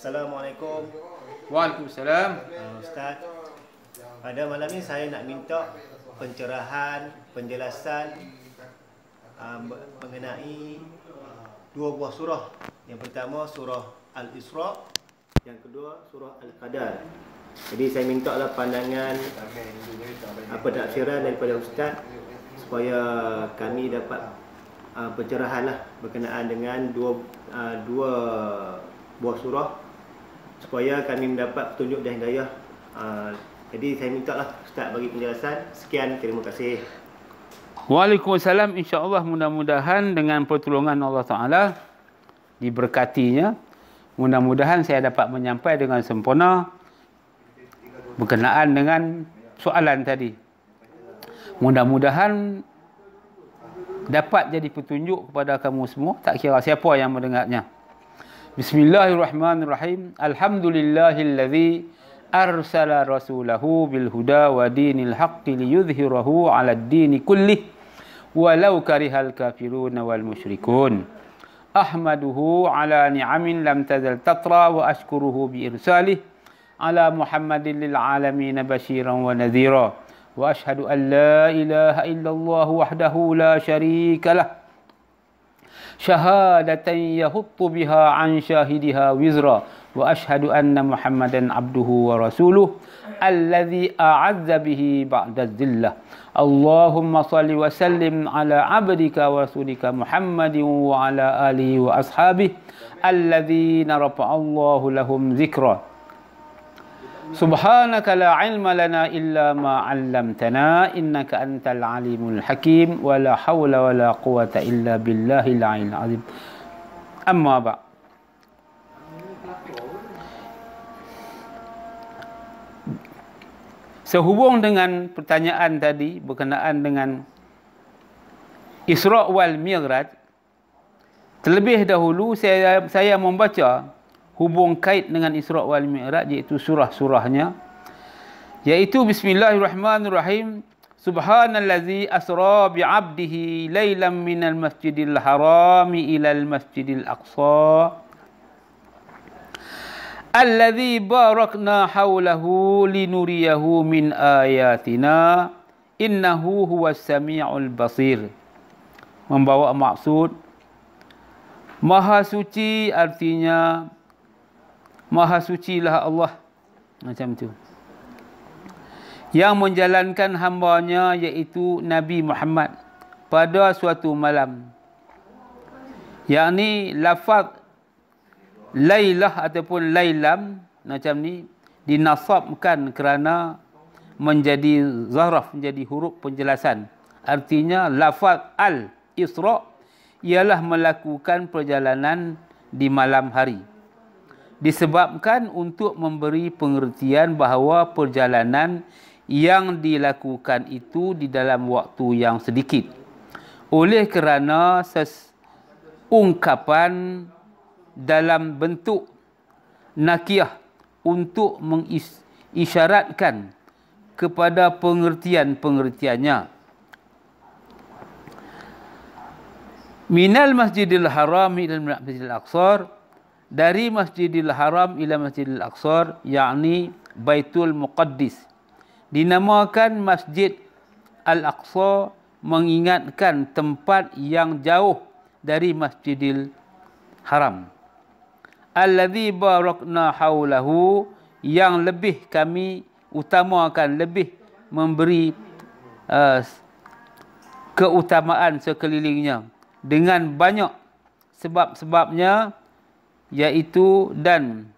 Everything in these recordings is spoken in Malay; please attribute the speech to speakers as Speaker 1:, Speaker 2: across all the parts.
Speaker 1: Assalamualaikum.
Speaker 2: Waalaikumsalam.
Speaker 1: Ustaz, pada malam ini saya nak minta pencerahan, penjelasan mengenai dua buah surah. Yang pertama surah Al-Isra, yang kedua surah Al-Qadar. Jadi saya minta lah pandangan taksiran daripada Ustaz supaya kami dapat pencerahan lah berkenaan dengan dua buah surah supaya kami mendapat petunjuk dan hidayah. Jadi saya minta lah Ustaz bagi penjelasan. Sekian, terima kasih.
Speaker 2: Waalaikumsalam. InsyaAllah mudah-mudahan dengan pertolongan Allah Ta'ala diberkatinya, mudah-mudahan saya dapat menyampaikan dengan sempurna berkenaan dengan soalan tadi. Mudah-mudahan dapat jadi petunjuk kepada kamu semua, tak kira siapa yang mendengarnya. Bismillahirrahmanirrahim. Alhamdulillahillazi arsala rasulahu bil huda wa dinil haqqi liyudhhirahu 'alad dini kullih walau karihal kafirun wal musyrikun. Ahmaduhu 'ala ni'amin lam tazal tatra wa ashkuruhu bi irsalih 'ala Muhammadin lil 'alamin basyiran wa nadhira. Wa ashhadu an la ilaha illallah wahdahu la syarika lah syahadatan yahuttu biha 'an syahidiha wizra. Wa ashhadu anna Muhammadan abduhu wa rasuluh alladhi a'azza bihi ba'da dhillah. Allahumma salli wa sallim ala abdika wa rasulika Muhammadin wa ala alihi wa ashabihi alladhina rafa'allahu lahum dhikra. Subhanaka la ilma lana illa ma 'allamtana innaka antal alimul hakim wa la hawla wa la quwwata illa billahil 'aliyyil 'azim. Amma ba'. Sehubung dengan pertanyaan tadi berkenaan dengan Isra wal Mi'raj, terlebih dahulu saya membaca hubung kait dengan Isra wal Mi'raj, iaitu surah-surahnya, iaitu Bismillahirrahmanirrahim. Subhanallazi asra bi'abdihi lailan minal masjidil harami ilal masjidil aqsa alladzi barakna hawlahu linuriyahu min ayatina innahu huwas sami'ul basir. Membawa maksud Maha suci, artinya Maha sucilah Allah, macam tu, yang menjalankan hambanya iaitu Nabi Muhammad pada suatu malam, yakni lafaz lailah ataupun lailam macam ni dinasabkan kerana menjadi zaraf, menjadi huruf penjelasan. Artinya lafaz al-Isra ialah melakukan perjalanan di malam hari, disebabkan untuk memberi pengertian bahawa perjalanan yang dilakukan itu di dalam waktu yang sedikit, oleh kerana ungkapan dalam bentuk nakiyah untuk mengisyaratkan kepada pengertian-pengertiannya. Minal masjidil haram ila masjidil aqsar, dari masjidil haram ila masjidil aqsar, yakni Baitul Muqaddis. Dinamakan Masjid Al-Aqsa mengingatkan tempat yang jauh dari Masjidil Haram. Alladzi barakna haulahu, yang lebih kami utamakan, lebih memberi keutamaan sekelilingnya dengan banyak sebab-sebabnya, iaitu dan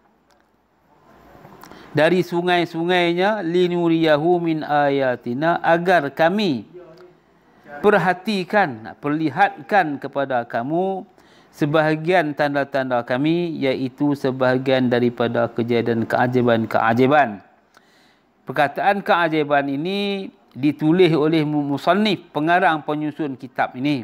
Speaker 2: dari sungai-sungainya, linuriyahu min ayatina, agar kami perlihatkan kepada kamu sebahagian tanda-tanda kami, iaitu sebahagian daripada kejadian keajaiban-keajaiban. Perkataan keajaiban ini ditulis oleh musannif, pengarang penyusun kitab ini.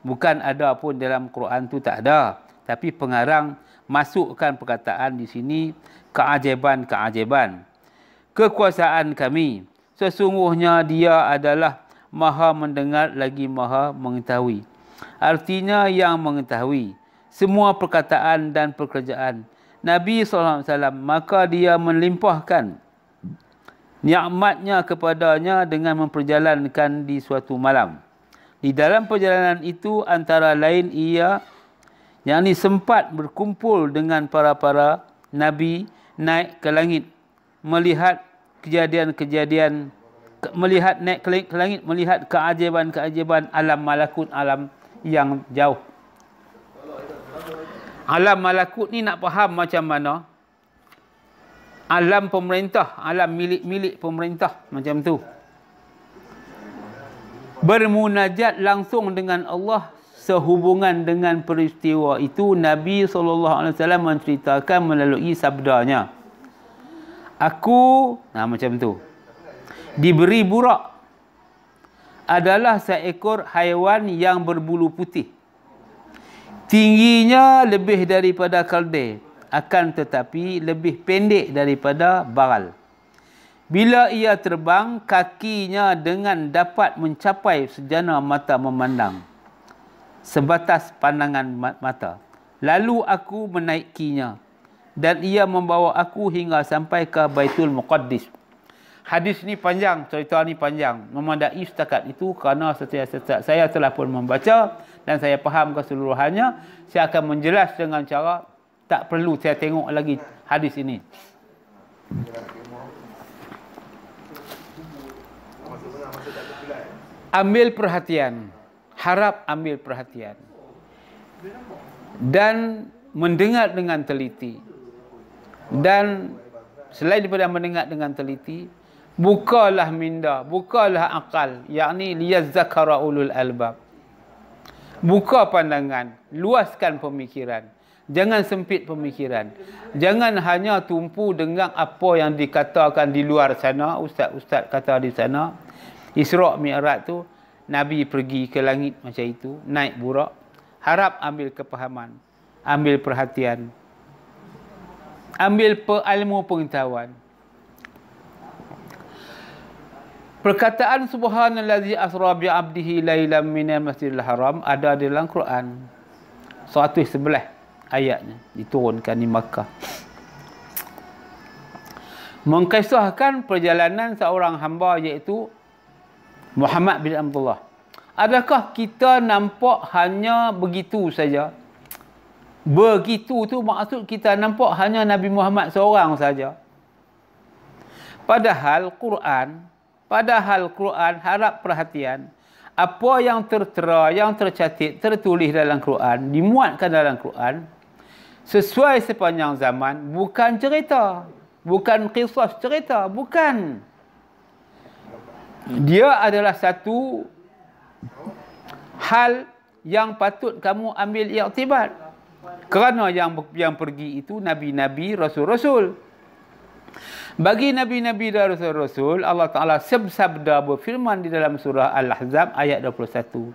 Speaker 2: Bukan ada pun dalam Quran tu, tak ada. Tapi pengarang masukkan perkataan di sini, keajaiban-keajaiban. Kekuasaan kami, sesungguhnya dia adalah maha mendengar lagi maha mengetahui. Artinya yang mengetahui semua perkataan dan pekerjaan Nabi SAW, maka dia melimpahkan nikmatnya kepadanya dengan memperjalankan di suatu malam. Di dalam perjalanan itu antara lain ia yang sempat berkumpul dengan para nabi, naik ke langit, melihat kejadian-kejadian, melihat naik ke langit, melihat keajaiban-keajaiban alam malakut, alam yang jauh. Alam malakut ni nak faham macam mana? Alam pemerintah, alam milik pemerintah, macam tu. Bermunajat langsung dengan Allah sehubungan dengan peristiwa itu. Nabi SAW menceritakan melalui sabdanya. Aku, macam tu. Diberi burak adalah seekor haiwan yang berbulu putih. Tingginya lebih daripada keldai, akan tetapi lebih pendek daripada baral. Bila ia terbang, kakinya dengan dapat mencapai sejana mata memandang, sebatas pandangan mata. Lalu aku menaikinya, dan ia membawa aku hingga sampai ke Baitul Muqaddis. Hadis ni panjang, cerita ni panjang. Memadai setakat itu kerana saya telah pun membaca dan saya faham keseluruhannya. Saya akan menjelas dengan cara tak perlu saya tengok lagi hadis ini. Ambil perhatian. Harap ambil perhatian. Dan mendengar dengan teliti. Dan selain daripada mendengar dengan teliti, bukalah minda, bukalah akal, yakni liyazzakara ulul albab. Buka pandangan, luaskan pemikiran. Jangan sempit pemikiran. Jangan hanya tumpu dengan apa yang dikatakan di luar sana, ustaz-ustaz kata di sana. Isra' Mi'raj tu Nabi pergi ke langit macam itu, naik burak. Harap ambil kepahaman, ambil perhatian, ambil ilmu pengetahuan. Perkataan subhanallazi asra bi 'abdihi lailan minal masjidil haram ada di dalam Quran. 111 ayatnya diturunkan di Makkah. Mengkisahkan perjalanan seorang hamba iaitu Muhammad bin Abdullah. Adakah kita nampak hanya begitu saja? Begitu tu maksud kita nampak hanya Nabi Muhammad seorang saja. Padahal Quran, harap perhatian, apa yang tertera, yang tercatat, tertulis dalam Quran, dimuatkan dalam Quran, sesuai sepanjang zaman, bukan cerita, bukan kisah cerita, bukan. Dia adalah satu hal yang patut kamu ambil iktibar. Kerana yang pergi itu nabi-nabi, rasul-rasul. Bagi nabi-nabi dan rasul-rasul, Allah Ta'ala sabda berfirman di dalam surah Al-Ahzab ayat 21.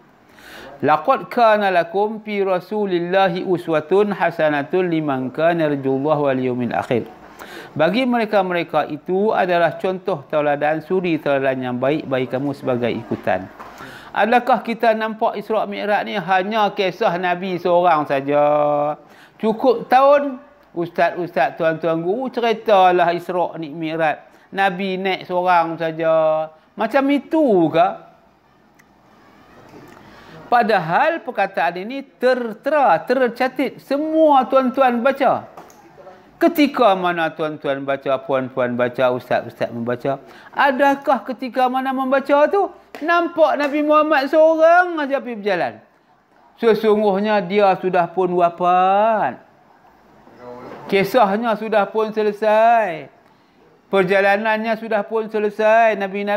Speaker 2: Laqad kana lakum fi rasulillahi uswatun hasanatun liman kana yarjullaha wal yawmil akhir. Bagi mereka-mereka itu adalah contoh tauladan, suri tauladan yang baik bagi kamu sebagai ikutan. Adakah kita nampak Isra' Mi'raj ni hanya kisah Nabi seorang saja? Cukup tahun ustaz-ustaz, tuan-tuan guru ceritalah Isra' ni Mi'raj. Nabi naik seorang saja. Macam itu ke? Padahal perkataan ini tertera, tercatat. Semua tuan-tuan baca. Ketika mana tuan-tuan baca, puan-puan baca, ustaz-ustaz membaca, adakah ketika mana membaca tu nampak Nabi Muhammad seorang saja pergi berjalan? Sesungguhnya dia sudah pun wafat. Kisahnya sudah pun selesai. Perjalanannya sudah pun selesai. Nabi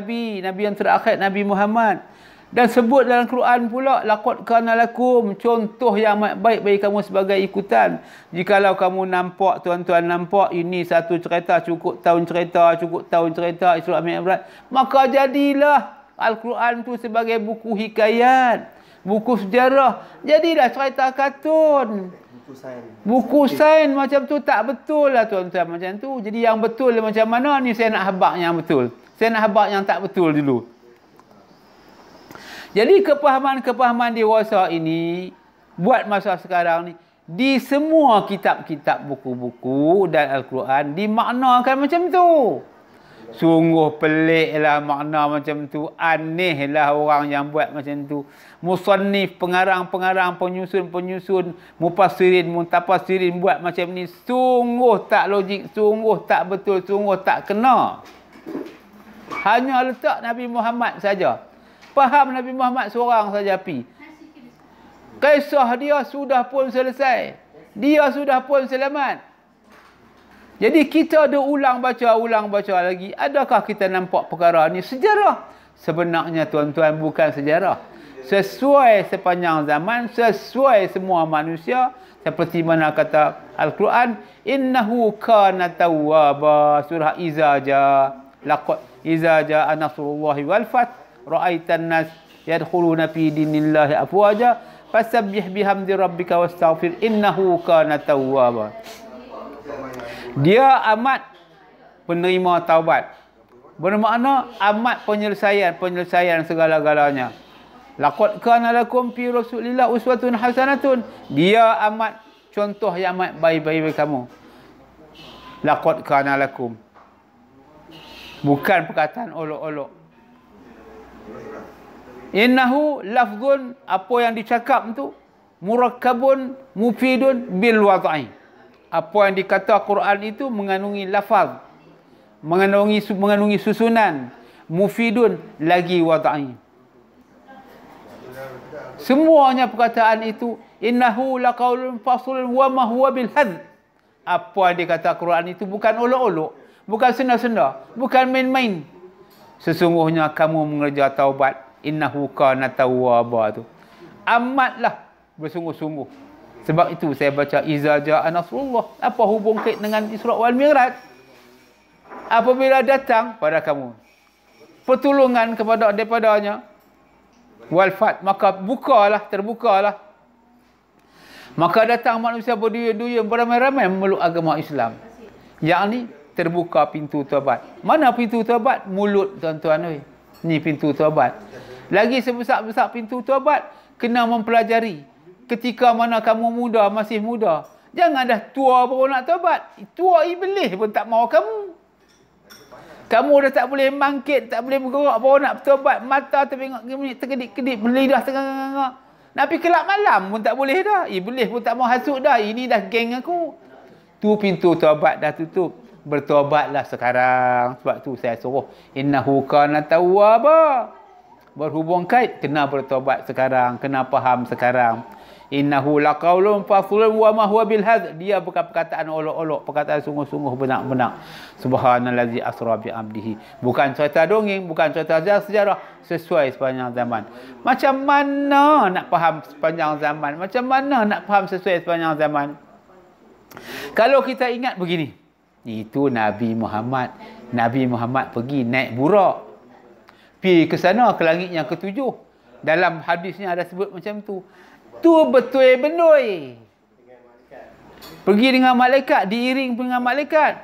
Speaker 2: yang terakhir Nabi Muhammad. Dan sebut dalam Quran pula, laqad kana lakum, contoh yang baik bagi kamu sebagai ikutan. Jikalau kamu nampak, tuan-tuan nampak ini satu cerita, cukup tahun cerita Isra' Mi'raj, maka jadilah Al-Quran tu sebagai buku hikayat, buku sejarah, jadilah cerita kartun. Buku sains macam tu tak betul lah tuan-tuan, macam tu. Jadi yang betul macam mana ni, saya nak habaq yang betul. Saya nak habaq yang tak betul dulu. Jadi kepahaman-kepahaman dewasa ini buat masa sekarang ni Di semua kitab-kitab buku-buku dan Al-Quran dimaknakan macam tu. Sungguh peliklah makna macam tu. Anehlah orang yang buat macam tu. Musannif, pengarang-pengarang, penyusun-penyusun, mufassirin, muntafasirin buat macam ni. Sungguh tak logik, sungguh tak betul, sungguh tak kena. Hanya letak Nabi Muhammad saja. Faham Nabi Muhammad seorang saja pi. Kisah dia sudah pun selesai. Dia sudah pun selamat. Jadi kita ada ulang baca lagi. Adakah kita nampak perkara ni sejarah? Sebenarnya tuan-tuan bukan sejarah. Sesuai sepanjang zaman, sesuai semua manusia. Seperti mana kata Al-Quran, innahu kana tawwaba. Surah Iza ja'a nasrullahi wal fath. Ra'aitan nas yadkhuluna fi dinillahi afwaja. Fasabbih bihamdi rabbika wastaghfir innahu kana tawwaba. Dia amat penerima taubat. Bermakna amat penyelesaian segala-galanya. Laqad kana lakum fi rasulillah uswatun hasanatun. Dia amat contoh yang amat baik bagi kamu. Laqad kana lakum. Bukan perkataan olok-olok. Innahu lafzun, apa yang dicakap tu murakkabun mufidun bil wad'i. Apa yang dikata Quran itu mengandungi lafaz, mengandungi susunan, mufidun lagi wad'i. Semuanya perkataan itu innahu laqaulun faslun wa ma huwa bil hadz. Apa yang dikata Quran itu bukan olok-olok, bukan senda-senda, bukan main-main. Sesungguhnya kamu mengerja taubat. Innahu kana tawwaba tu. Amatlah bersungguh-sungguh. Sebab itu saya baca Iza ja'a nasrullah. Apa hubung kait dengan Isra wal Mi'raj? Apabila datang pada kamu pertolongan daripadanya wal fath, maka terbukalah. Maka datang manusia berduyun-duyun beramai-ramai memeluk agama Islam. Yang ni terbuka pintu taubat. Mana pintu taubat? Mulut, tuan-tuan. Ni pintu taubat. Lagi sebesar-besar pintu taubat, kena mempelajari. Ketika mana kamu muda, masih muda. Jangan dah tua baru nak taubat. Tua iblis pun tak mahu kamu. Kamu dah tak boleh bangkit, tak boleh bergerak baru nak bertaubat. Mata terkedip-kedip, lidah tengah-tengah. Nak pergi kelab malam pun tak boleh dah. Iblis pun tak mahu hasut dah. Ini dah geng aku. Tu pintu taubat dah tutup. Bertaubatlah sekarang. Sebab tu saya suruh. Innahu kana tawwaba. Berhubung kait, kena bertaubat sekarang. Kena faham sekarang. Innahu laqaulun faslun wa ma huwa bil hadz. Dia bukan perkataan olok-olok. Perkataan sungguh-sungguh benar-benar. Subhanallazi asra bi abdihi. Bukan cerita dongeng. Bukan cerita sejarah. Sesuai sepanjang zaman. Macam mana nak faham sepanjang zaman? Macam mana nak faham sesuai sepanjang zaman? Kalau kita ingat begini. Itu Nabi Muhammad. Nabi Muhammad pergi naik burak. Pergi ke sana, ke langit yang ketujuh. Dalam hadisnya ada sebut macam tu. Tu betul benoi. Pergi dengan malaikat, diiring dengan malaikat.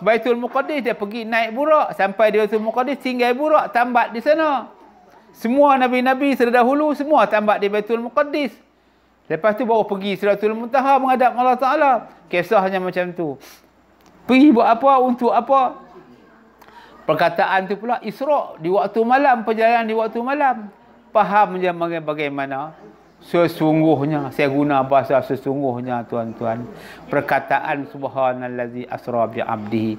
Speaker 2: Baitul Muqaddis dia pergi naik burak. Sampai di Baitul Muqaddis, tinggal burak, tambat di sana. Semua Nabi-Nabi terdahulu, semua tambat di Baitul Muqaddis. Lepas tu baru pergi Sidratul Muntaha menghadap Allah Ta'ala. Kisahnya macam tu. Pergi buat apa? Untuk apa? Perkataan tu pula Isra' di waktu malam, perjalanan di waktu malam. Faham je bagaimana? Sesungguhnya, saya guna bahasa sesungguhnya tuan-tuan. Perkataan subhanallazi asra bi abdihi.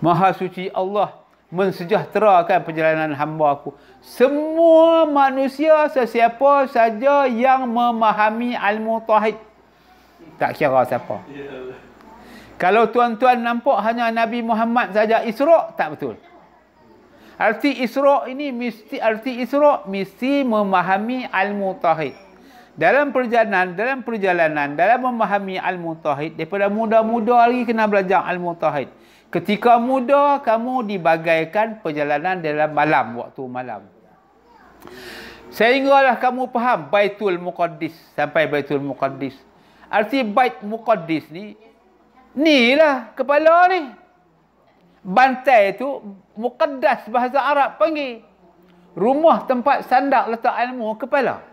Speaker 2: Maha suci Allah mensejahterakan perjalanan hamba-Ku. Semua manusia, sesiapa saja yang memahami ilmu tauhid. Tak kira siapa. Kalau tuan-tuan nampak hanya Nabi Muhammad saja Isra', tak betul. Arti Isra' ini mesti memahami ilmu tauhid. Dalam perjalanan, dalam memahami ilmu tauhid, daripada muda-muda lagi kena belajar ilmu tauhid. Ketika muda, kamu dibagaikan perjalanan dalam malam, waktu malam. Sehinggalah kamu faham Baitul Muqaddis, sampai Baitul Muqaddis. Arti Bait Muqaddis ni lah kepala ni. Bantai tu muqaddas bahasa Arab panggil. Rumah tempat sandak letak ilmu, kepala.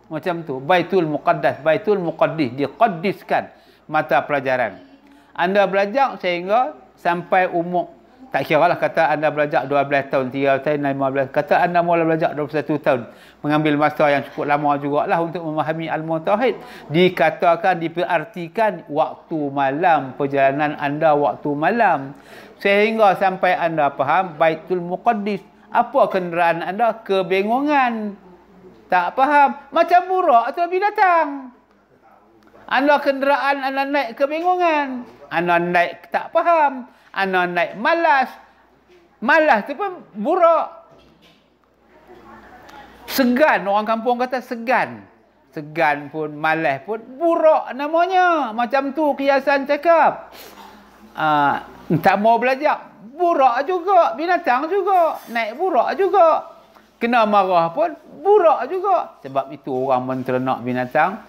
Speaker 2: Macam tu. Baitul Muqaddas, Baitul Muqaddis, diqaddiskan mata pelajaran. Anda belajar sehingga sampai umur, tak kira lah kata anda belajar 12 tahun, 3 tahun, 15, kata anda mula belajar 21 tahun, mengambil masa yang cukup lama jugalah untuk memahami ilmu tauhid. Dikatakan, diperartikan waktu malam, perjalanan anda waktu malam. Sehingga sampai anda faham Baitul Muqaddis. Apa kenderaan anda? Kebingungan. Tak faham. Macam burak atau binatang. Anda kenderaan, anda naik kebingungan. Anda naik tak faham. Anda naik malas. Malas tu pun burak. Segan. Orang kampung kata segan. Segan pun, malas pun, burak namanya. Macam tu kiasan cakap. Tak mau belajar, burak juga. Binatang juga. Naik burak juga. Kena marah pun, burak juga. Sebab itu orang menternak binatang.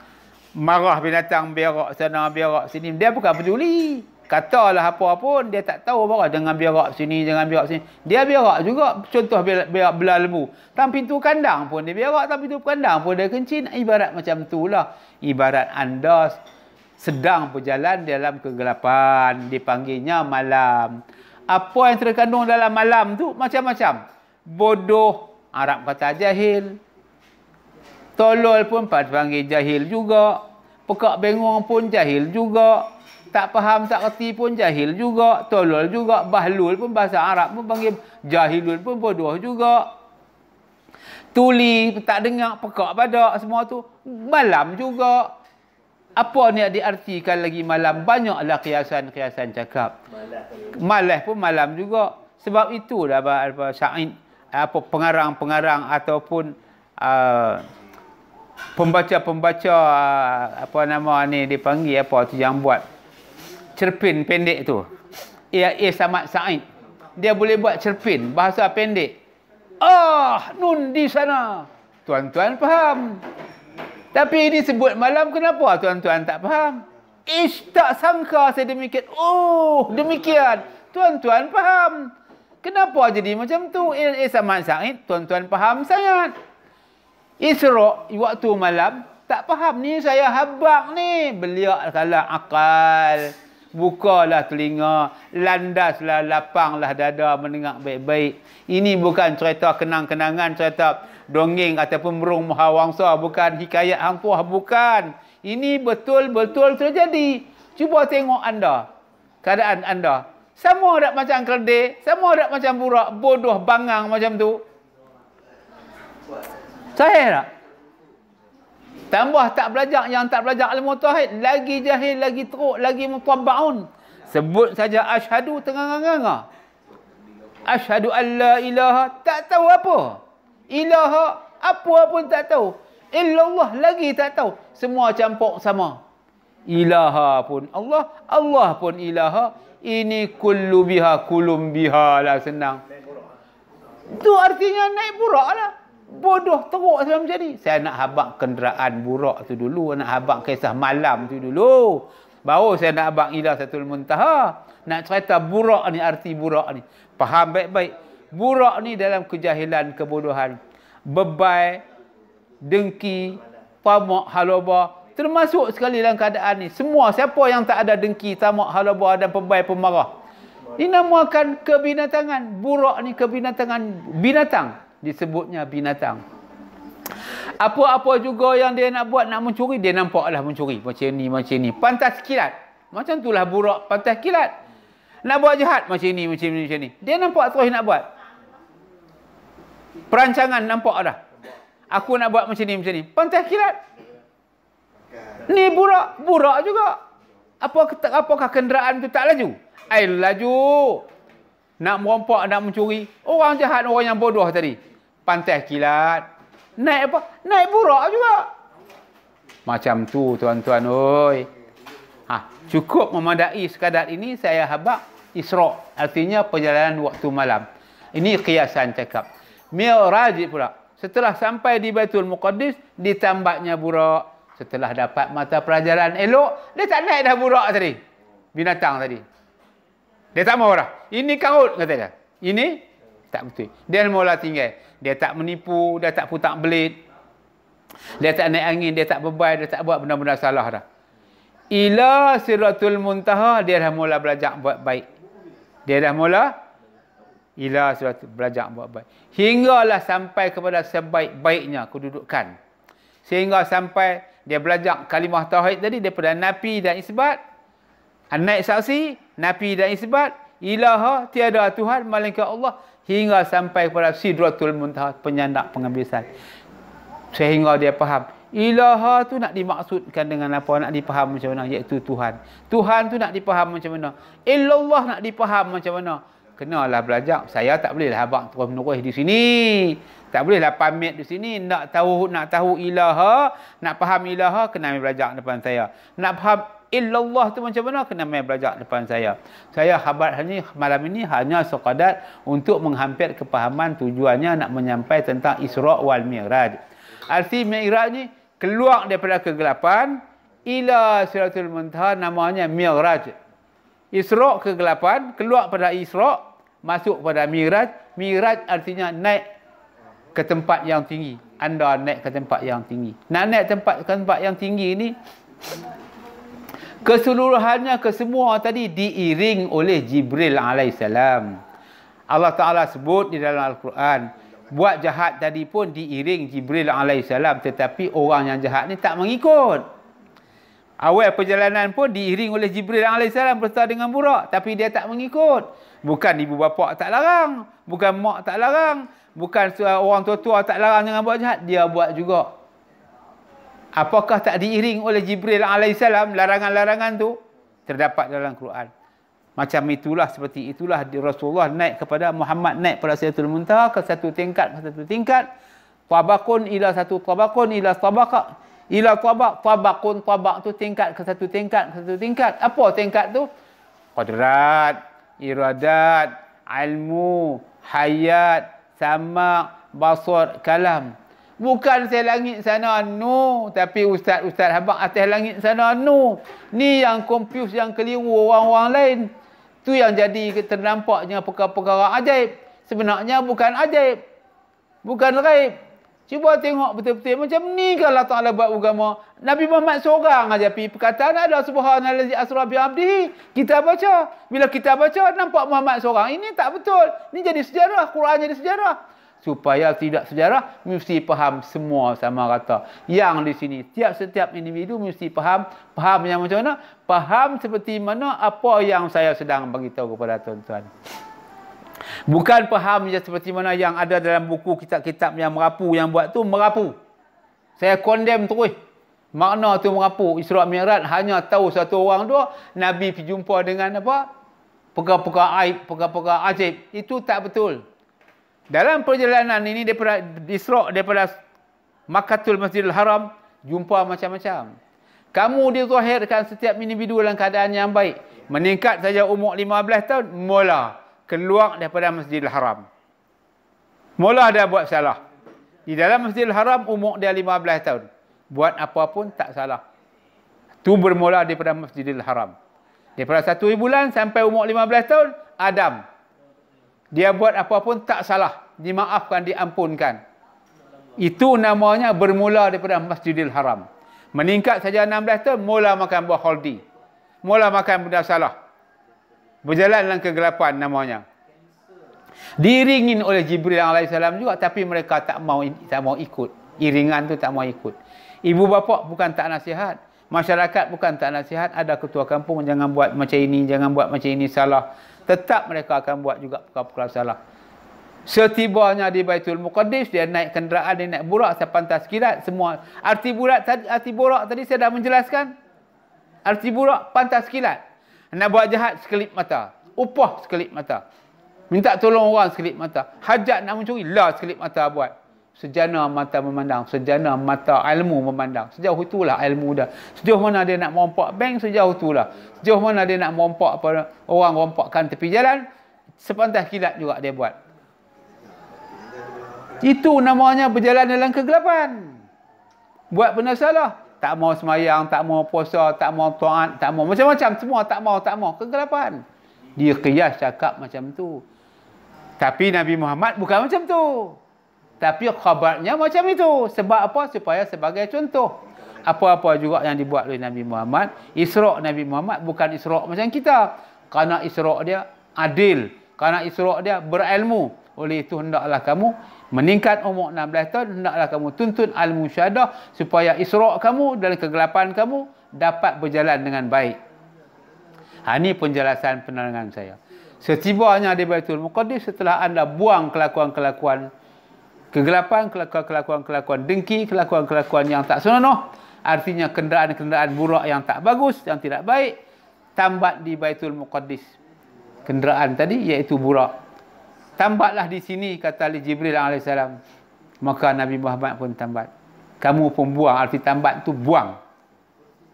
Speaker 2: Marah binatang, berak sana, berak sini. Dia bukan peduli. Katalah apa pun, dia tak tahu apa. Jangan berak sini, jangan berak sini. Dia berak juga. Contoh berak belah lembu. Tam pintu kandang pun dia berak. Tam pintu kandang pun dia kencing. Ibarat macam itulah. Ibarat anda sedang berjalan dalam kegelapan. Dipanggilnya malam. Apa yang terkandung dalam malam tu macam-macam. Bodoh, Arab kata jahil. Tolol pun panggil jahil juga. Pekak bengong pun jahil juga. Tak faham, tak kerti pun jahil juga. Tolol juga. Bahlul pun bahasa Arab pun panggil jahilun pun bodoh juga. Tuli, tak dengar, pekak badak, semua tu malam juga. Apa ni diartikan lagi malam? Banyaklah kiasan-kiasan cakap. Malas pun malam juga. Sebab itulah syair, pengarang-pengarang ataupun pembaca-pembaca apa nama ni dipanggil apa tu yang buat cerpen pendek tu. Samad Said. Dia boleh buat cerpen bahasa pendek. Nun di sana. Tuan-tuan faham. Tapi ini sebut malam, kenapa tuan-tuan tak faham? Tak sangka saya demikian. Demikian. Tuan-tuan faham. Kenapa jadi macam tu? Samad Said, tuan-tuan faham sangat. Isra' waktu malam, tak faham ni saya habaq ni. Beliak kalah akal. Bukalah telinga. Landaslah, lapanglah dada mendengar baik-baik. Ini bukan cerita kenang-kenangan, cerita dongeng ataupun burung mahawangsa. Bukan hikayat hang tuah, bukan. Ini betul-betul terjadi. Cuba tengok anda. Keadaan anda. Sama tak macam keledai, sama tak macam burak, bodoh bangang macam tu. Sahih tak? Tambah tak belajar, yang tak belajar ilmu tauhid, lagi jahil, lagi teruk, lagi mutabbaun. Sebut saja asyhadu tengah-tengah. Asyhadu an la ilaha, tak tahu apa. Ilaha, apa pun tak tahu. Illallah lagi tak tahu. Semua campur sama. Ilaha pun Allah, Allah pun ilaha. Ini kullu biha, kulum biha lah, senang. Itu artinya naik burak lah. Bodoh teruk macam jadi. Saya nak habaq kenderaan burak tu dulu. Nak habaq kisah malam tu dulu. Baru saya nak habaq Ilahatul Muntaha. Nak cerita burak ni, arti burak ni. Faham baik-baik. Burak ni dalam kejahilan, kebodohan. Bebai, dengki, tamak, halaba. Termasuk sekali dalam keadaan ni. Semua, siapa yang tak ada dengki, tamak, halaba dan pebai, pemarah. Dinamakan kebinatangan. Burak ni kebinatangan. Binatang. Disebutnya binatang. Apa-apa juga yang dia nak buat, nak mencuri, dia nampaklah mencuri. Macam ni. Pantas kilat. Macam itulah burak, pantas kilat. Nak buat jahat, macam ni. Dia nampak terus nak buat. Perancangan nampak dah. Aku nak buat macam ni. Pantas kilat. Ni burak juga. Apakah kenderaan tu tak laju? Laju. Nak merompak, nak mencuri. Orang jahat, orang yang bodoh tadi. Pantas kilat. Naik apa? Naik burak juga. Macam tu tuan-tuan. Cukup memadai sekadar ini saya habaq Isra'. Artinya perjalanan waktu malam. Ini kiasan cakap. Mi'raj pula. Setelah sampai di Baitul Muqaddis, ditambahnya burak. Setelah dapat mata pelajaran elok, dia tak naik dah burak tadi. Binatang tadi. Dia tak mau dah. Ini kaut, kata dia. Ini tak betul. Dia mula tinggal. Dia tak menipu, dia tak putak belit. Dia tak naik angin, dia tak beban, dia tak buat benda-benda salah dah. Ila siratul muntaha, dia dah mula belajar buat baik. Dia dah mula ila siratul belajar buat baik. Hinggalah sampai kepada sebaik-baiknya kedudukan. Sehingga sampai dia belajar kalimah tauhid tadi daripada nafi dan isbat. Naik saksi, nafi dan isbat. Ilaha, tiada Tuhan melainkan Allah, hingga sampai kepada sidratul muntaha, penyandak pengambisan. Sehingga dia faham ilaha tu nak dimaksudkan dengan apa, nak dipaham macam mana, iaitu Tuhan. Tuhan tu nak dipaham macam mana, illallah nak dipaham macam mana. Kenalah belajar. Saya tak bolehlah abang terus menerus di sini. Tak bolehlah pamit di sini. Nak tahu ilaha, nak faham ilaha, kena belajar depan saya. Nak faham illallah tu macam mana, kena belajar depan saya. Saya khabar ni malam ini hanya sekadar untuk menghampir kepahaman tujuannya nak menyampaikan tentang Isra' wal Mi'raj. Arti Mi'raj ni keluar daripada kegelapan ila siratul muntaha, namanya Mi'raj. Isra' kegelapan, keluar pada Isra', masuk pada Mi'raj. Mi'raj artinya naik ke tempat yang tinggi. Anda naik ke tempat yang tinggi. Nak naik ke tempat yang tinggi ni, keseluruhannya, kesemua tadi diiring oleh Jibril alaihissalam. Allah Ta'ala sebut di dalam Al-Quran, buat jahat tadi pun diiring Jibril alaihissalam, tetapi orang yang jahat ni tak mengikut. Awal perjalanan pun diiring oleh Jibril alaihissalam berserta dengan burak, tapi dia tak mengikut. Bukan ibu bapa tak larang, bukan mak tak larang, bukan orang tua-tua tak larang jangan buat jahat, dia buat juga. Apakah tak diiring oleh Jibril alaihissalam larangan-larangan tu? Terdapat dalam Quran. Macam itulah, seperti itulah Rasulullah naik kepada Muhammad, naik pada Sidratul Muntaha ke satu tingkat, ke satu tingkat. Tabaqun ila satu tabaqun ila tabaqa ila tabaq, tabaqun, tabaq tu tingkat ke satu tingkat, ke satu tingkat. Apa tingkat tu? Qadrat, iradat, ilmu, hayat, sama', basar, kalam. Bukan saya langit sana no, tapi ustaz-ustaz habaq atas langit sana no. Ni yang confuse, yang keliru orang-orang lain. Tu yang jadi ternampaknya perkara-perkara ajaib. Sebenarnya bukan ajaib. Bukan ghaib. Cuba tengok betul-betul macam ni kalau Allah Ta'ala buat agama. Nabi Muhammad seorang aja pergi perkataan ada subhanallazi asra bi 'abdihi. Kita baca. Bila kita baca nampak Muhammad seorang. Ini tak betul. Ini jadi sejarah, Quran jadi sejarah. Supaya tidak sejarah, mesti faham semua sama rata. Yang di sini, setiap individu mesti faham. Faham yang macam mana? Faham seperti mana apa yang saya sedang beritahu kepada tuan-tuan. Bukan faham je seperti mana yang ada dalam buku kitab-kitab yang merapu, yang buat tu merapu. Saya condemn terus. Makna tu merapu. Isra' Mi'raj hanya tahu satu orang dua, Nabi pergi jumpa dengan apa? Perkara-perkara aib, perkara-perkara ajaib. Itu tak betul. Dalam perjalanan ini daripada Isra' daripada Makkatul Masjidil Haram, jumpa macam-macam. Kamu dizahirkan setiap individu dalam keadaan yang baik. Meningkat saja umur 15 tahun, mula keluar daripada Masjidil Haram. Mula dia buat salah. Di dalam Masjidil Haram umur dia 15 tahun. Buat apa pun tak salah. Tu bermula daripada Masjidil Haram. Daripada 1 bulan sampai umur 15 tahun, Adam. Dia buat apa pun tak salah. Dimaafkan, diampunkan. Itu namanya bermula daripada Masjidil Haram. Meningkat saja 16 tahun, mula makan buah khaldi. Mula makan benda salah. Berjalan dalam kegelapan namanya. Diiringin oleh Jibril alaihissalam juga, tapi mereka tak mau ikut. Iringan tu tak mau ikut. Ibu bapa bukan tak nasihat. Masyarakat bukan tak nasihat. Ada ketua kampung, jangan buat macam ini, jangan buat macam ini, salah. Tetap mereka akan buat juga perkara-perkara salah. Setibanya di Baitul Muqaddis, dia naik kenderaan, dia naik burak, saya pantas kilat, semua. Arti burak tadi saya dah menjelaskan. Arti burak, pantas kilat. Nak buat jahat, sekelip mata. Upah, sekelip mata. Minta tolong orang, sekelip mata. Hajat nak mencuri, sekelip mata buat. Sejana mata memandang, sejana mata ilmu memandang. Sejauh itulah ilmu dah. Sejauh mana dia nak merompak bank, sejauh itulah. Sejauh mana dia nak merompak apa, orang rompakkan tepi jalan, sepantas kilat juga dia buat. Itu namanya berjalan dalam kegelapan. Buat benda salah. Tak mau semayang, tak mau puasa, tak mau taat, tak mau macam-macam. Semua tak mau. Kegelapan. Dia qiyas cakap macam tu. Tapi Nabi Muhammad bukan macam tu. Tapi khabarnya macam itu. Sebab apa? Supaya sebagai contoh. Apa-apa juga yang dibuat oleh Nabi Muhammad, Isra' Nabi Muhammad bukan Isra' macam kita. Kerana Isra' dia adil. Kerana Isra' dia berilmu. Oleh itu hendaklah kamu meningkat umur 16 tahun, hendaklah kamu tuntut al-musyahadah supaya Isra' kamu dalam kegelapan kamu dapat berjalan dengan baik. Ini penjelasan penerangan saya. Setibanya di Baitul Muqaddis, setelah anda buang kelakuan-kelakuan kegelapan, kelakuan-kelakuan dengki, kelakuan-kelakuan yang tak senonoh, artinya kenderaan-kenderaan buruk yang tak bagus, yang tidak baik, tambat di Baitul Muqaddis. Kenderaan tadi iaitu buruk. Tambatlah di sini, kata Jibril AS. Maka Nabi Muhammad pun tambat. Kamu pun buang, arti tambat tu buang.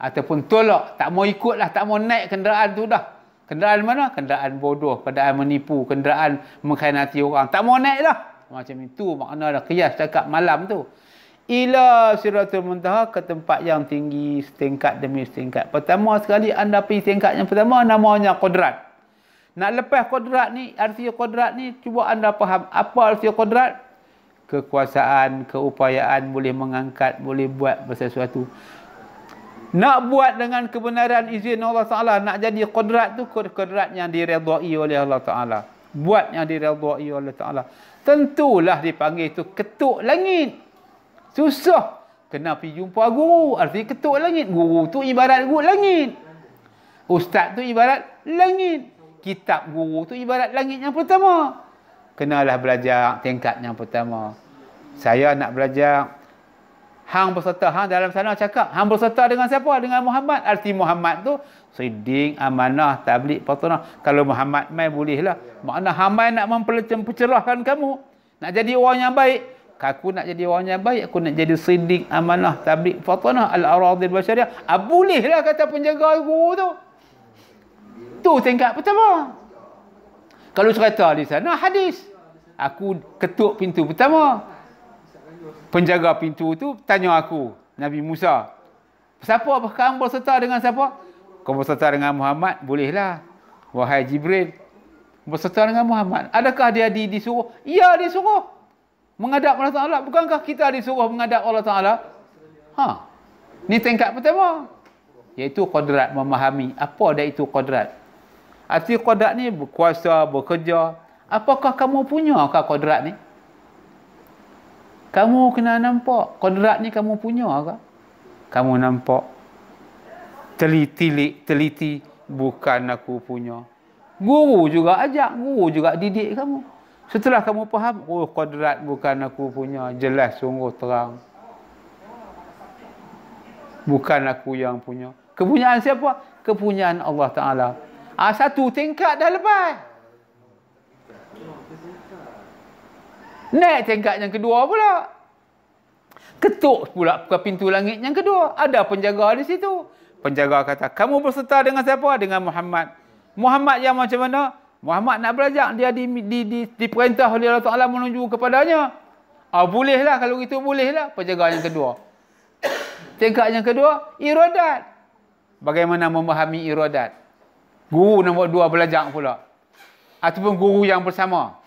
Speaker 2: Ataupun tolak, tak mau ikutlah, tak mau naik kenderaan tu dah. Kenderaan mana? Kenderaan bodoh, kenderaan menipu, kenderaan mengkhianati orang. Tak mau naik dah. Macam itu makna dah qiyas cakap malam tu. Ila Sidratul Muntaha, ke tempat yang tinggi setingkat demi setingkat. Pertama sekali anda pergi tingkat yang pertama namanya qudrat. Nak lepas qudrat ni, arti qudrat ni cuba anda faham apa arti qudrat? Kekuasaan, keupayaan, boleh mengangkat, boleh buat sesuatu. Nak buat dengan kebenaran izin Allah Ta'ala, nak jadi qudrat tu qudrat yang diredai oleh Allah Ta'ala. Buat yang diredai oleh Ta'ala. Tentulah dipanggil itu ketuk langit. Susah. Kena pergi jumpa guru. Arti ketuk langit. Guru tu ibarat guru langit. Ustaz tu ibarat langit. Kitab guru tu ibarat langit yang pertama. Kenalah belajar tingkat yang pertama. Saya nak belajar. Hang berserta. Hang dalam sana cakap. Hang berserta dengan siapa? Dengan Muhammad. Arti Muhammad tu siddiq, amanah, tabligh, patanah. Kalau Muhammad mai bolehlah. Makna hang mai nak mempercerahkan kamu. Nak jadi orang yang baik. Aku nak jadi orang yang baik. Aku nak jadi siddiq, amanah, tabligh, patanah, al-aradil basyariah. Bolehlah kata penjaga guru tu. Tu tingkat pertama. Kalau cerita di sana hadis. Aku ketuk pintu pertama. Penjaga pintu tu tanya aku, Nabi Musa, siapa kamu berserta dengan siapa? Kau berserta dengan Muhammad? Bolehlah. Wahai Jibril, berserta dengan Muhammad. Adakah dia disuruh? Ya, disuruh menghadap Allah Ta'ala. Bukankah kita disuruh menghadap Allah Ta'ala? Ni tingkat pertama. Iaitu qudrat, memahami. Apa dia itu qudrat? Arti qudrat ni berkuasa, bekerja. Apakah kamu punyakah qudrat ni? Kamu kena nampak. Qudrat ni kamu punya ke? Kamu nampak. Teliti. Bukan aku punya. Guru juga ajak. Guru juga didik kamu. Setelah kamu faham. Oh, qudrat bukan aku punya. Jelas sungguh terang. Bukan aku yang punya. Kepunyaan siapa? Kepunyaan Allah Ta'ala. Satu tingkat dah lepas. Naik tingkat yang kedua pula. Ketuk pula ke pintu langit yang kedua. Ada penjaga di situ. Penjaga kata, kamu berserta dengan siapa? Dengan Muhammad. Muhammad yang macam mana? Muhammad nak belajar. Dia diperintah oleh Allah Ta'ala menuju kepadanya. Bolehlah. Kalau itu bolehlah. Penjaga yang kedua. Tingkat yang kedua, iradat. Bagaimana memahami iradat? Guru nombor 2 belajar pula. Ataupun guru yang bersama.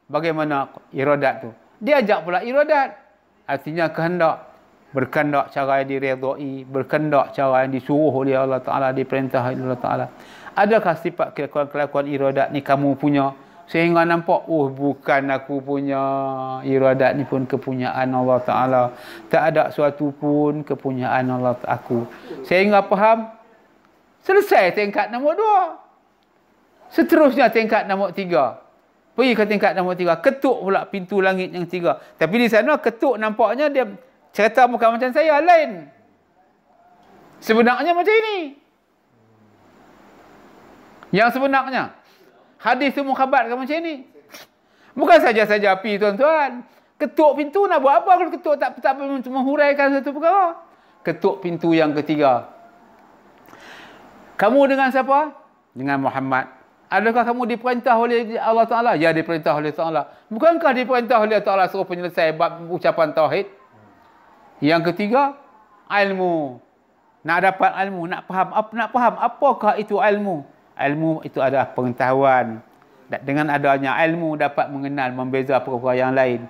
Speaker 2: Bagaimana iradat tu? Dia ajak pula iradat. Artinya kehendak. Berkehendak cara yang diredai. Berkehendak cara yang disuruh oleh Allah Ta'ala. Diperintah oleh Allah Ta'ala. Adakah sifat kelakuan-kelakuan iradat ni kamu punya? Sehingga nampak, bukan aku punya. Iradat ni pun kepunyaan Allah Ta'ala. Tak ada suatu pun kepunyaan Allah aku. Sehingga faham. Selesai tingkat nombor 2. Seterusnya tingkat nombor 3. Pergi ke tingkat nombor 3. Ketuk pula pintu langit yang 3. Tapi di sana ketuk nampaknya dia cerita bukan macam saya. Lain. Sebenarnya macam ini. Yang sebenarnya. Hadis tu mukhabarkan macam ini. Bukan saja-saja api tuan-tuan. Ketuk pintu nak buat apa kalau ketuk tak menghuraikan satu perkara. Ketuk pintu yang ketiga. Kamu dengan siapa? Dengan Muhammad. Adakah kamu diperintah oleh Allah Ta'ala? Ya, diperintah oleh Allah Ta'ala. Bukankah diperintah oleh Allah Ta'ala suruh penyelesai bab ucapan tauhid? Yang ketiga, ilmu. Nak dapat ilmu, nak faham apakah itu ilmu? Ilmu itu adalah pengetahuan. Dengan adanya ilmu dapat mengenal, membeza perkara yang lain.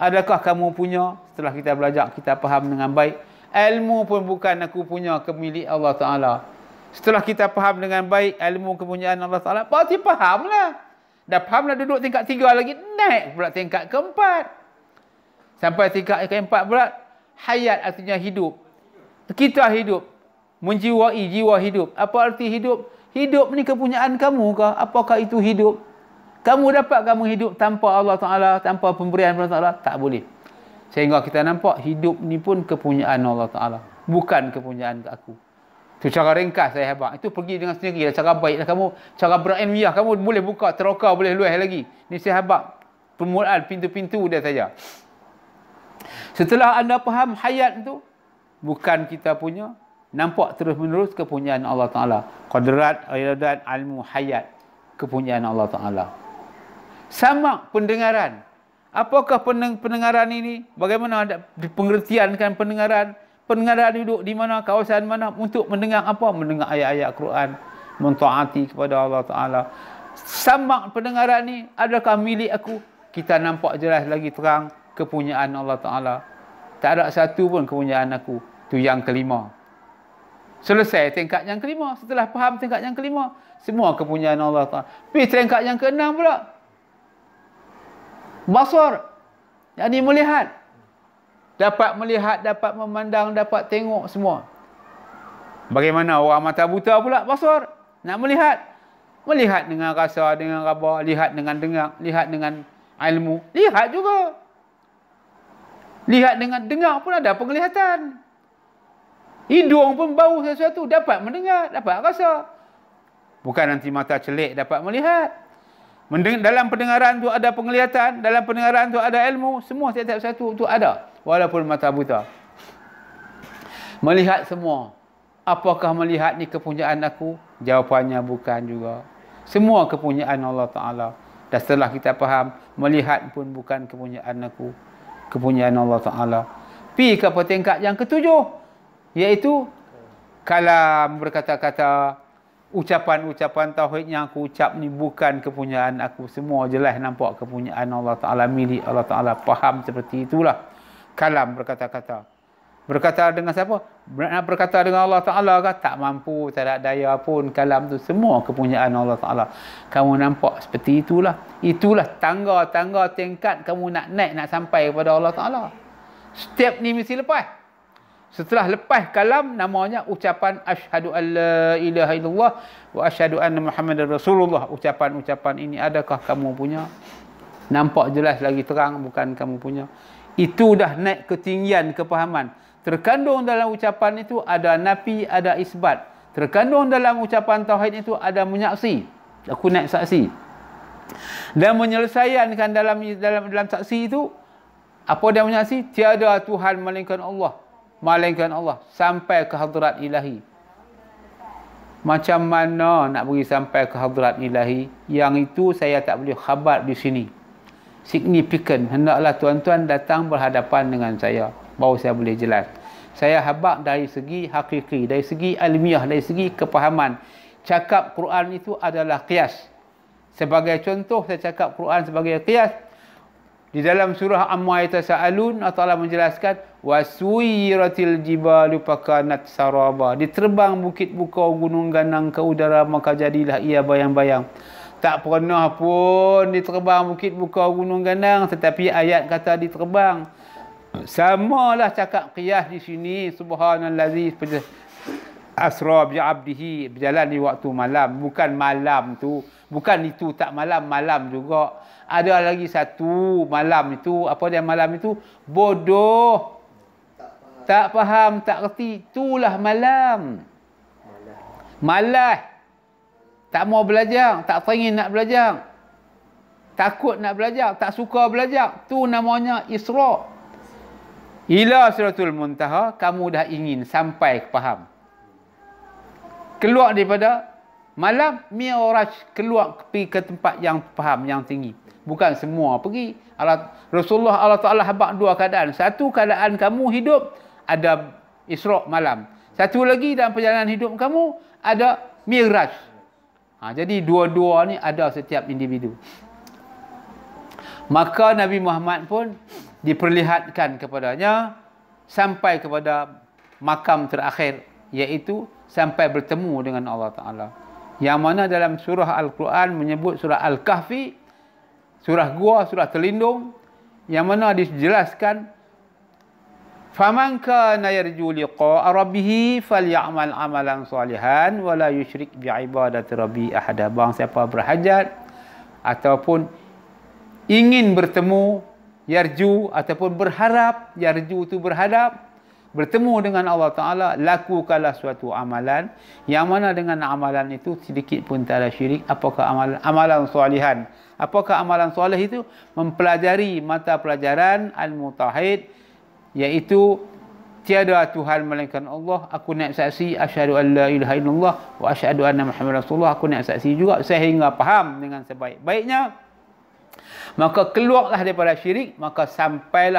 Speaker 2: Adakah kamu punya? Setelah kita belajar, kita faham dengan baik. Ilmu pun bukan aku punya, kemilik Allah Ta'ala. Setelah kita faham dengan baik ilmu kepunyaan Allah Ta'ala, berarti fahamlah. Dah fahamlah, duduk tingkat 3 lagi, naik pula tingkat keempat. Sampai tingkat keempat pula, hayat artinya hidup. Kita hidup. Menjiwai jiwa hidup. Apa arti hidup? Hidup ni kepunyaan kamu kah? Apakah itu hidup? Kamu dapat kamu hidup tanpa Allah Ta'ala, tanpa pemberian Allah Ta'ala? Tak boleh. Sehingga kita nampak hidup ni pun kepunyaan Allah Ta'ala. Bukan kepunyaan aku. Itu cara ringkas saya habaq. Itu pergi dengan sendiri. Cara baiklah kamu. Cara berilmiah. Kamu boleh buka teroka, boleh luas lagi. Ini saya habaq. Permulaan pintu-pintu dia saja. Setelah anda faham hayat itu, bukan kita punya. Nampak terus-menerus kepunyaan Allah Ta'ala. Qadrat, iradat, ilmu, hayat. Kepunyaan Allah Ta'ala. Sama pendengaran. Apakah pendengaran ini? Bagaimana ada pengertiankan pendengaran? Pendengaran duduk di mana? Kawasan mana? Untuk mendengar apa? Mendengar ayat-ayat Quran. Mentaati kepada Allah Ta'ala. Sama pendengaran ini. Adakah milik aku? Kita nampak jelas lagi terang. Kepunyaan Allah Ta'ala. Tak ada satu pun kepunyaan aku. Itu yang kelima. Selesai tingkat yang kelima. Setelah faham tingkat yang kelima, semua kepunyaan Allah Ta'ala. Pergi tingkat yang keenam pula. Basar. Yang ini melihat. Dapat melihat, dapat memandang, dapat tengok semua. Bagaimana orang mata buta pula? Basar. Nak melihat. Melihat dengan rasa, dengan raba. Lihat dengan dengar. Lihat dengan ilmu. Lihat juga. Lihat dengan dengar pun ada penglihatan. Hidung pun bau sesuatu. Dapat mendengar, dapat rasa. Bukan nanti mata celik dapat melihat. Dalam pendengaran tu ada penglihatan, dalam pendengaran tu ada ilmu, semua setiap satu tu ada, walaupun mata buta. Melihat semua. Apakah melihat ni kepunyaan aku? Jawapannya bukan juga. Semua kepunyaan Allah Ta'ala. Dan setelah kita faham, melihat pun bukan kepunyaan aku, kepunyaan Allah Ta'ala. Pergi ke tingkat yang ketujuh, iaitu kalam, berkata-kata. Ucapan-ucapan tauhid yang aku ucap ni bukan kepunyaan aku. Semua jelas nampak kepunyaan Allah Ta'ala, milik Allah Ta'ala. Faham seperti itulah. Kalam, berkata-kata. Berkata dengan siapa? Nak berkata dengan Allah Ta'ala kah? Tak mampu, tak ada daya pun. Kalam tu semua kepunyaan Allah Ta'ala. Kamu nampak seperti itulah. Itulah tangga-tangga tingkat kamu nak naik, nak sampai kepada Allah Ta'ala. Step ni mesti lepas. Setelah lepas kalam, namanya ucapan asyhadu an la ilaha illallah wa asyhadu anna Muhammadar Rasulullah. Ucapan-ucapan ini adakah kamu punya? Nampak jelas lagi terang bukan kamu punya. Itu dah naik ketinggian kepahaman. Terkandung dalam ucapan itu ada nafi, ada isbat. Terkandung dalam ucapan tauhid itu ada menyaksi. Aku naik saksi. Dan menyelesaikan dalam saksi itu, apa dia menyaksi? Tiada Tuhan melainkan Allah. Melainkan Allah. Sampai ke hadrat ilahi. Macam mana nak pergi sampai ke hadrat ilahi? Yang itu saya tak boleh khabar di sini. Signifikan. Hendaklah tuan-tuan datang berhadapan dengan saya. Baru saya boleh jelas. Saya habaq dari segi hakiki, dari segi ilmiah, dari segi kepahaman. Cakap Quran itu adalah qiyas. Sebagai contoh, saya cakap Quran sebagai qiyas. Di dalam surah Amma Yatasaalun, Allah Ta'ala menjelaskan wasuyiratil jibalu fakanat saraba. Diterbang bukit bukau gunung ganang ke udara, maka jadilah ia bayang-bayang. Tak pernah pun diterbang bukit bukau gunung ganang, tetapi ayat kata diterbang. Samalah cakap qiyas di sini. Subhanallazi asra bi 'abdihi, berjalan di waktu malam. Bukan malam tu, bukan itu tak malam, malam juga. Ada lagi satu malam itu, apa dia malam itu? Bodoh. Tak faham, tak reti. Itulah malam. Malas. Tak mau belajar, tak teringin nak belajar. Takut nak belajar, tak suka belajar. Tu namanya Isra. Ila Siratul Muntaha, kamu dah ingin sampai ke faham. Keluar daripada malam, Mi'raj, keluar pergi ke tempat yang faham, yang tinggi. Bukan semua pergi. Rasulullah Allah Ta'ala habaq dua keadaan. Satu keadaan kamu hidup, ada Isra' malam. Satu lagi dalam perjalanan hidup kamu, ada Mi'raj. Jadi dua-dua ni ada setiap individu. Maka Nabi Muhammad pun diperlihatkan kepadanya sampai kepada makam terakhir, iaitu sampai bertemu dengan Allah Ta'ala. Yang mana dalam surah Al-Quran menyebut surah Al-Kahfi, surah gua, surah terlindung, yang mana dijelaskan faman kana yarju liqa'a rabbih falyamal amalan salihan wa la yusyrik bi ibadati rabbi ahada. Barang siapa berhajat ataupun ingin bertemu, yarju ataupun berharap, yarju itu berharap, bertemu dengan Allah Ta'ala, lakukanlah suatu amalan yang mana dengan amalan itu sedikit pun tak ada syirik. Apakah amalan salihan? Apakah amalan soleh itu? Mempelajari mata pelajaran al-mutahid, iaitu tiada Tuhan melainkan Allah, aku nak saksi asyhadu an la ilaha illallah wa asyhadu anna Muhammadar Rasulullah, aku nak saksi juga sehingga faham dengan sebaik-baiknya. Maka keluarlah daripada syirik, maka sampai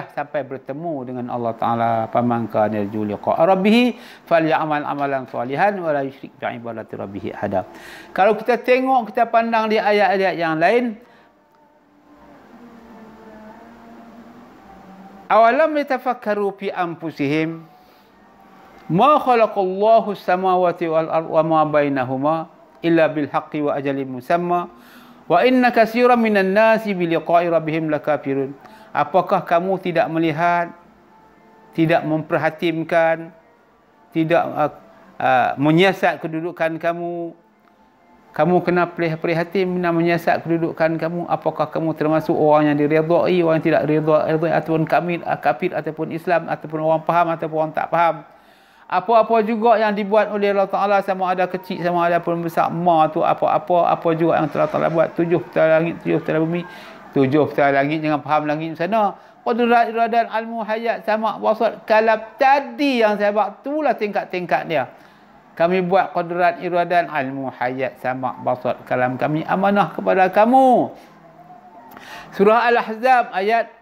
Speaker 2: bertemu dengan Allah Ta'ala. Faman kana yarju liqa'a rabbih falyamal amalan salihan wa la yusyrik bi ibadati rabbih ahada. Kalau kita tengok, kita pandang di ayat-ayat yang lain, awalam yatafakkaru fi anfusihim ma khalaqallahu as-samawati wal arda wa ma bainahuma illa bil haqqi wa ajalin musamma wa inna katsiran minan nasi bi liqa'i rabbihim lakafirun. Apakah kamu tidak melihat, tidak memperhatikan, tidak menyiasat kedudukan kamu? Kamu kena prihatin nak menyiasat kedudukan kamu. Apakah kamu termasuk orang yang diredai, orang yang tidak redai, ataupun kafir, ataupun Islam, ataupun orang faham, ataupun orang tak faham? Apa-apa juga yang dibuat oleh Allah Ta'ala, sama ada kecil, sama ada pun besar, tu apa juga yang Allah Ta'ala buat. 7 petala langit, 7 petala bumi, 7 petala langit, jangan faham langit sana. Qudrat, iradan, ilmu, hayat, sama, wasat, kalab tadi yang saya buat, itulah tingkat-tingkat dia. Kami buat qudrat, iradan, ilmu, hayat, sama, basar, kalam, kami amanah kepada kamu. Surah Al-Ahzab ayat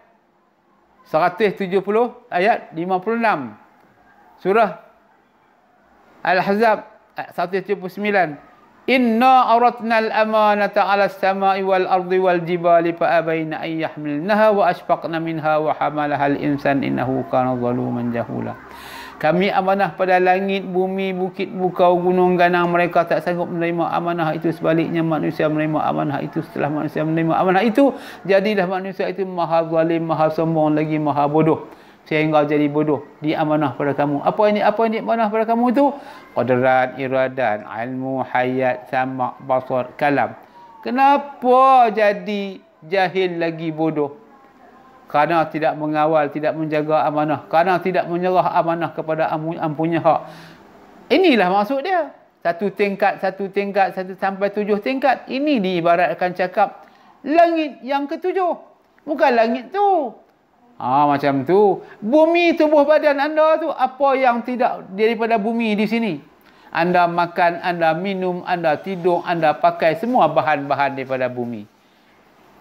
Speaker 2: 170, ayat 56. Surah Al-Ahzab 179. Inna aratna al-amanata 'ala as-sama'i wal ardi wal jibali fa abaina an yahmilnaha wa ashfaqna minha wa hamalaha al-insan innahu kana zaluman jahula. Kami amanah pada langit, bumi, bukit, bukau, gunung, ganang. Mereka tak sanggup menerima amanah itu. Sebaliknya manusia menerima amanah itu. Setelah manusia menerima amanah itu, jadilah manusia itu maha zalim, maha sombong, lagi maha bodoh. Sehingga jadi bodoh. Dia amanah pada kamu. Apa ini amanah pada kamu itu? Qadrat, iradan, ilmu, hayat, sama, basar, kalam. Kenapa jadi jahil lagi bodoh? Kerana tidak mengawal, tidak menjaga amanah. Kerana tidak menyerah amanah kepada ampunya hak. Inilah maksud dia. Satu tingkat, sampai 7 tingkat. Ini diibaratkan cakap langit yang ke-7. Bukan langit tu. Macam tu. Bumi, tubuh badan anda tu, apa yang tidak daripada bumi di sini? Anda makan, anda minum, anda tidur, anda pakai, semua bahan-bahan daripada bumi.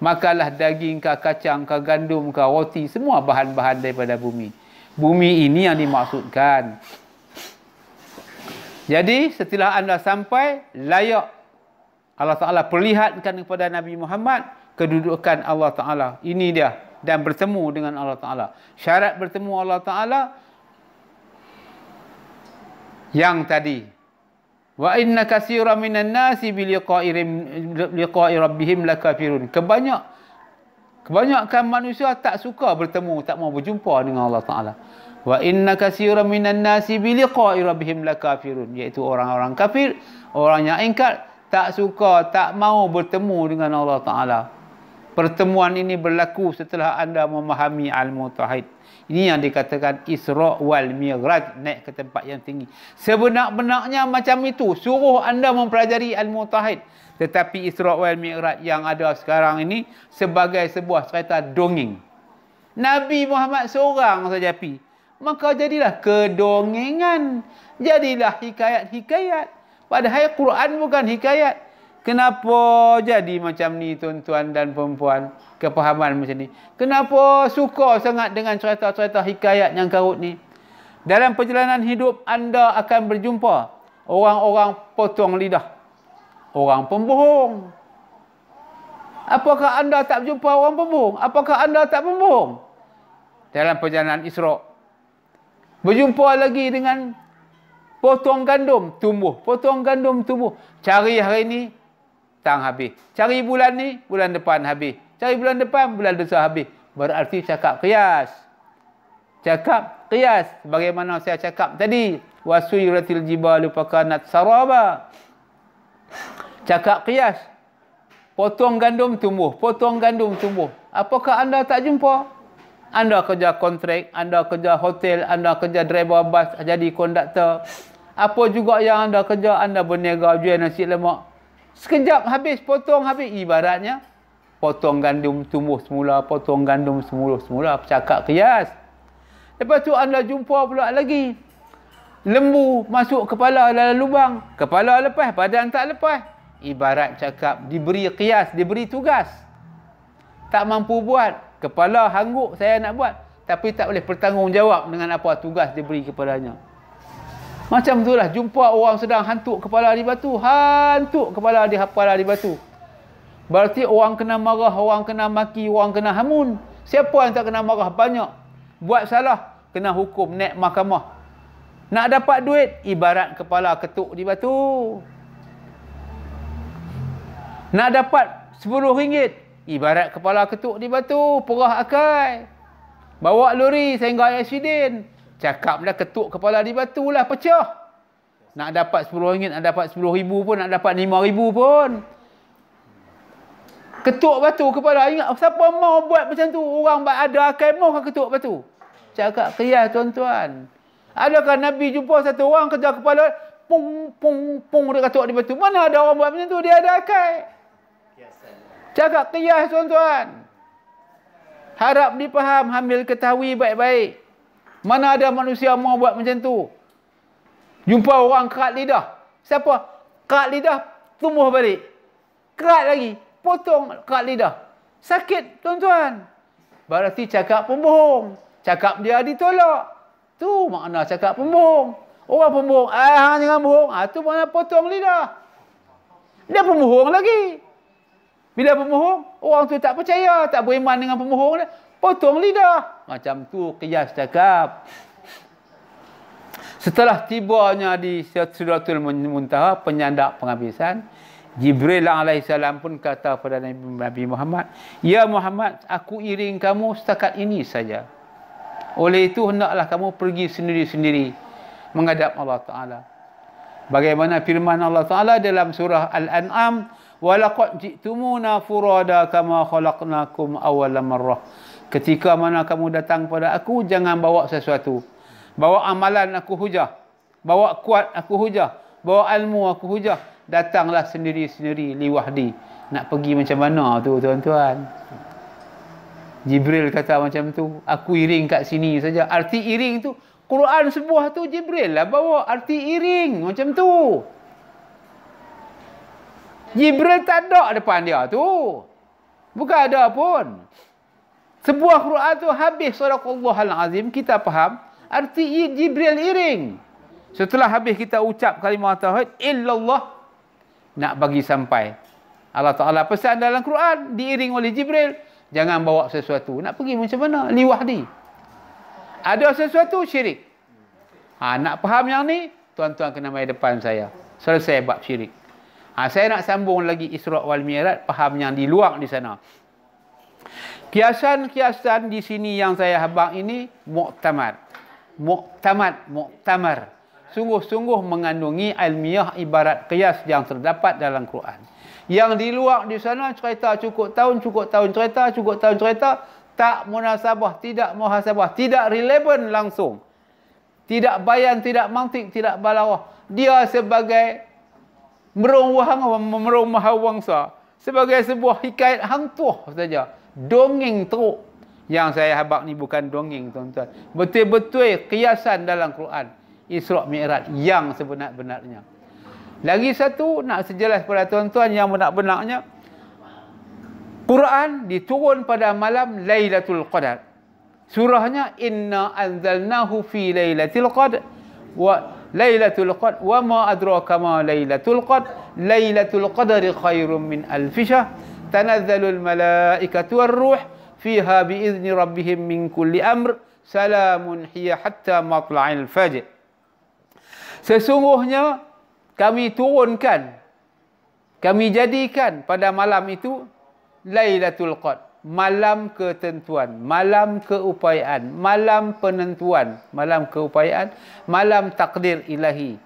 Speaker 2: Makanlah daging ke, kacang ke, gandum ke, roti, semua bahan-bahan daripada bumi. Bumi ini yang dimaksudkan. Jadi setelah anda sampai, layak Allah Ta'ala perlihatkan kepada Nabi Muhammad kedudukan Allah Ta'ala. Ini dia. Dan bertemu dengan Allah Ta'ala. Syarat bertemu Allah Ta'ala yang tadi. Wa inna katsiran minan nasi bi liqa'i rabbihim lakafirun. Kebanyakan manusia tak suka bertemu, tak mau berjumpa dengan Allah Ta'ala. Wa inna katsiran minan nasi bi liqa'i rabbihim lakafirun, iaitu orang-orang kafir, orang yang ingkar, tak suka, tak mau bertemu dengan Allah Ta'ala. Pertemuan ini berlaku setelah anda memahami al-mutahid. Ini yang dikatakan Isra' wal Mi'raj, naik ke tempat yang tinggi. Sebenar-benarnya macam itu, suruh anda mempelajari al-mutahid. Tetapi Isra' wal Mi'raj yang ada sekarang ini sebagai sebuah cerita dongeng. Nabi Muhammad seorang saja pi. Maka jadilah kedongengan. Jadilah hikayat-hikayat. Padahal Quran bukan hikayat. Kenapa jadi macam ni tuan-tuan dan perempuan? Kepahaman macam ni. Kenapa suka sangat dengan cerita-cerita hikayat yang karut ni? Dalam perjalanan hidup anda akan berjumpa orang-orang potong lidah. Orang pembohong. Apakah anda tak berjumpa orang pembohong? Apakah anda tak pembohong? dalam perjalanan Isra. Berjumpa lagi dengan potong gandum tumbuh, potong gandum tumbuh. Cari hari ni, tang habis. Cari bulan ni, bulan depan habis. Cari bulan depan, bulan depan habis. Berarti cakap qiyas. Cakap qiyas. Bagaimana saya cakap tadi. Wasuyratil jibalu fakanat saraba. Cakap qiyas. Potong gandum tumbuh, potong gandum tumbuh. Apakah anda tak jumpa? Anda kerja kontrak, anda kerja hotel, anda kerja driver bas, jadi konduktor. Apa juga yang anda kerja, anda berniaga jual nasi lemak. Sekejap habis, potong habis. Ibaratnya, potong gandum tumbuh semula, potong gandum semula, cakap qiyas. Lepas tu anda jumpa pula lagi. Lembu masuk kepala dalam lubang. Kepala lepas, badan tak lepas. Ibarat cakap diberi qiyas, diberi tugas. Tak mampu buat. Kepala hangguk saya nak buat. Tapi tak boleh bertanggungjawab dengan apa tugas diberi kepadanya. Macam itulah jumpa orang sedang hantuk kepala di batu. Hantuk kepala di batu. Berarti orang kena marah, orang kena maki, orang kena hamun. Siapa yang tak kena marah? Banyak. Buat salah, kena hukum, naik mahkamah. Nak dapat duit, ibarat kepala ketuk di batu. Nak dapat RM10, ibarat kepala ketuk di batu, perah akai. Bawa lori sehingga aksiden. Cakap dah ketuk kepala di batu lah, pecah. Nak dapat RM10, nak dapat RM10,000 pun, nak dapat RM5,000 pun. Ketuk batu kepala. Ingat, siapa mau buat macam tu? Orang ada akai mau ketuk batu. Cakap qiyas tuan-tuan. Adakah Nabi jumpa satu orang kerja kepala, pung, pung, pung, dia ketuk di batu. Mana ada orang buat macam tu? Dia ada akai. Cakap qiyas tuan-tuan. Harap dipaham, ambil ketahui baik-baik. Mana ada manusia mau buat macam tu. Jumpa orang kerat lidah. Siapa? Kerat lidah, tumbuh balik. Kerat lagi, potong kerat lidah. Sakit tuan-tuan. Berarti cakap pembohong. Cakap dia ditolak. Tu makna cakap pembohong. Orang pembohong, jangan bohong. Tu makna potong lidah. Dia pembohong lagi. Bila pembohong, orang tu tak percaya, tak beriman dengan pembohong dia. Potong lidah. Macam tu qiyas cakap. Setelah tibanya di Sidratul Muntaha, penyandak penghabisan, Jibril AS pun kata kepada Nabi Muhammad, "Ya Muhammad, aku iring kamu setakat ini saja. Oleh itu, hendaklah kamu pergi sendiri-sendiri menghadap Allah Ta'ala." Bagaimana firman Allah Ta'ala dalam surah Al-An'am, "Walaqad ji'tumuna furada kama khalaqnakum awwala marrah." Ketika mana kamu datang pada aku, jangan bawa sesuatu. Bawa amalan aku hujah. Bawa kuat aku hujah. Bawa ilmu aku hujah. Datanglah sendiri-sendiri liwahdi. Nak pergi macam mana tu tuan-tuan? Jibril kata macam tu. Aku iring kat sini saja. Arti iring tu, Quran sebuah tu Jibril lah bawa. Arti iring macam tu. Jibril tak ada depan dia tu. Bukan ada pun. Sebuah Quran tu habis sadaqallahul azim, kita faham. Arti Jibril iring. Setelah habis kita ucap kalimah tauhid, illallah, nak bagi sampai. Allah Ta'ala pesan dalam Quran, diiring oleh Jibril. Jangan bawa sesuatu. Nak pergi macam mana? Liwahdi. Ada sesuatu syirik. Nak faham yang ni, tuan-tuan kena mai depan saya. Selesai bab syirik. Saya nak sambung lagi Isra wal Mi'raj, faham yang di luar di sana. Kiasan-kiasan di sini yang saya habaq ini muktamad. Muktamar. Sungguh-sungguh mengandungi ilmiah ibarat qiyas yang terdapat dalam Quran. Yang di luar di sana cerita cukup tahun cerita, tak munasabah, tidak muhasabah, tidak relevan langsung. Tidak bayan, tidak mantik, tidak balawah. Dia sebagai merung mahawangsa, sebagai sebuah hikayat hantuh saja. Dongeng teruk. Yang saya habaq ni bukan dongeng tuan-tuan. Betul-betul kiasan dalam Quran. Isra Mi'raj yang sebenar-benarnya. Lagi satu nak sejelas pada tuan-tuan yang benar-benarnya. Quran diturun pada malam Lailatul Qadar. Surahnya Inna anzalnahu fi Lailatul Qadar wa Lailatul Qadar wa ma adraka ma Lailatul Qadar. Lailatul Qadari khairum min alf syahr. Tanazzalul malaikatu war ruh fiha biizni rabbihim min kulli amr salamun hiya hatta matla'il fajr. Sesungguhnya kami turunkan, kami jadikan pada malam itu Lailatul Qadar, malam ketentuan, malam keupayaan, malam penentuan, malam keupayaan, malam takdir ilahi.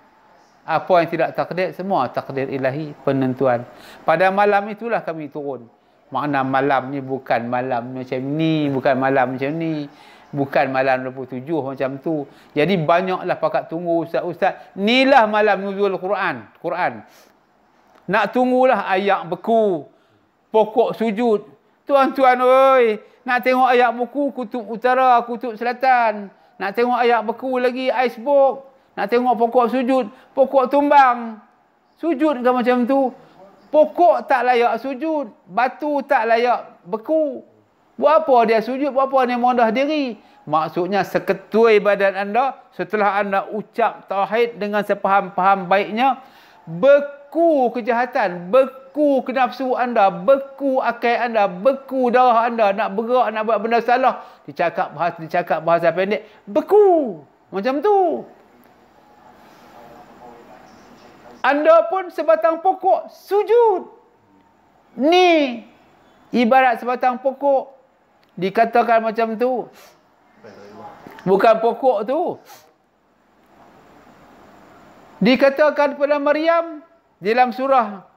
Speaker 2: Apa yang tidak takdir, semua takdir ilahi, penentuan. Pada malam itulah kami turun. Makna malam ni bukan malam macam ni, bukan malam macam ni, bukan malam 27 macam tu. Jadi banyaklah pakat tunggu ustaz-ustaz. Inilah malam nuzul Quran. Nak tunggulah ayat beku, pokok sujud. Tuan-tuan oi, nak tengok ayat beku kutub utara, kutub selatan. Nak tengok ayat beku lagi iceberg. Nak tengok pokok sujud, pokok tumbang. Sujud ke macam tu? Pokok tak layak sujud, batu tak layak beku. Buat apa dia sujud? Buat apa dia mondah diri? Maksudnya seketui badan anda setelah anda ucap tauhid dengan sepaham-paham baiknya, beku kejahatan, beku kenafsu anda, beku akal anda, beku darah anda, nak bergerak, nak buat benda salah, dicakap bahasa pendek, beku. Macam tu. Anda pun sebatang pokok sujud. Ni ibarat sebatang pokok. Dikatakan macam tu. Bukan pokok tu. Dikatakan kepada Maryam dalam surah